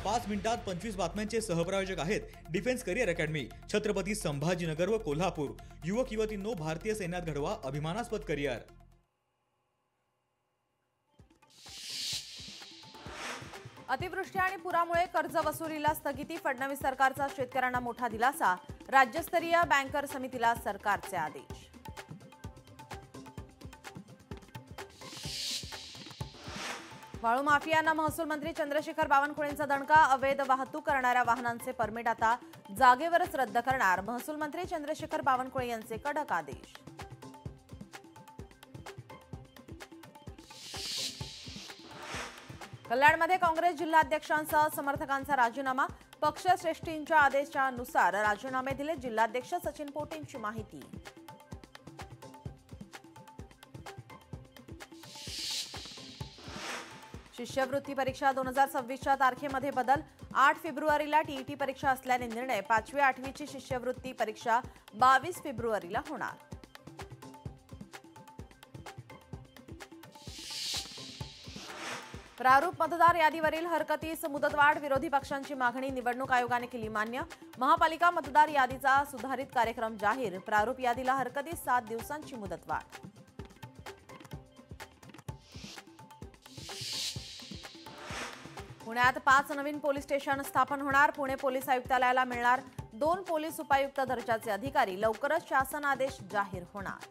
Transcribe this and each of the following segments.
5 मिनिटात 25 बातम्यांचे सहप्रायोजक आहेत defence career academy, Chhatrapati Sambhajinagar व कोल्हापूर। युवक युवतींनो, भारतीय सैन्यात घडवा अभिमानास्पद करिअर। अतिवृष्टी आणि पुरामुळे कर्ज वसुलीला स्थगिती, फडणवीस सरकारचा शेतकऱ्यांना मोठा दिलासा, राज्यस्तरीय बँकर समितीला सरकारचे आदेश। वाळू माफियांना महसूल मंत्री चंद्रशेखर बावनकुळेंचा दणका, अवैध वाहतूक करणाऱ्या वाहनांचे परमिट आता जागेवरच रद्द करणार, महसूल मंत्री चंद्रशेखर बावनकुळे यांचे कडक आदेश। कल्याणमध्ये काँग्रेस जिल्हाध्यक्षांसह समर्थकांचा राजीनामा, पक्षश्रेष्ठींच्या आदेशानुसार राजीनामे दिले, जिल्हाध्यक्ष सचिन पोटेंची माहिती। शिष्यवृत्ती परीक्षा 2026च्या तारखेमध्ये बदल, 8 फेब्रुवारीला टीईटी परीक्षा असल्याने निर्णय, 5वी-8वीची शिष्यवृत्ती परीक्षा 22 फेब्रुवारीला होणार। प्रारूप मतदार यादीवरील हरकतीस मुदतवाढ, विरोधी पक्षांची मागणी, निवडणूक आयोगाने केली मान्य, महापालिका मतदार यादीचा सुधारित कार्यक्रम जाहीर, प्रारूप यादीला हरकतीस 7 दिवसांची मुदतवाढ। पुण्यात 5 नवीन पोलीस स्टेशन स्थापन होणार, पुणे पोलीस आयुक्तालयाला मिळणार 2 पोलीस उपायुक्त दर्जाचे अधिकारी, लवकरच शासन आदेश जाहीर होणार।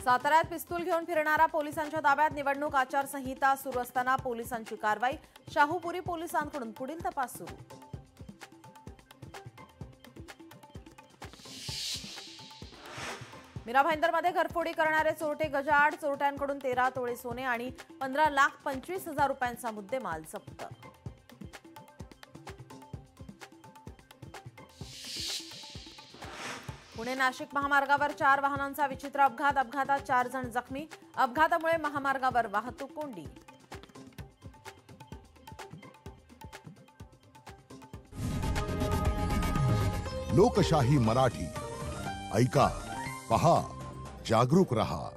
साताऱ्यात पिस्तूल घेऊन फिरणारा पोलिसांच्या ताब्यात, निवडणूक आचारसंहिता सुरू असताना पोलिसांची कारवाई, शाहूपुरी पोलिसांकडून पुढील तपास सुरू। मीरा भाईंदरमध्ये घरफोडी करणारे चोरटे गजाआड, चोरट्यांकडून 13 तोळे सोने आणि 15,25,000 रुपयांचा मुद्देमाल जप्त। पुणे नाशिक महामार्गावर 4 वाहनांचा विचित्र अपघात, अपघातात 4 जण जखमी, अपघातामुळे महामार्गावर वाहतूक कोंडी। लोकशाही मराठी, ऐका, पहा, जागरूक रहा।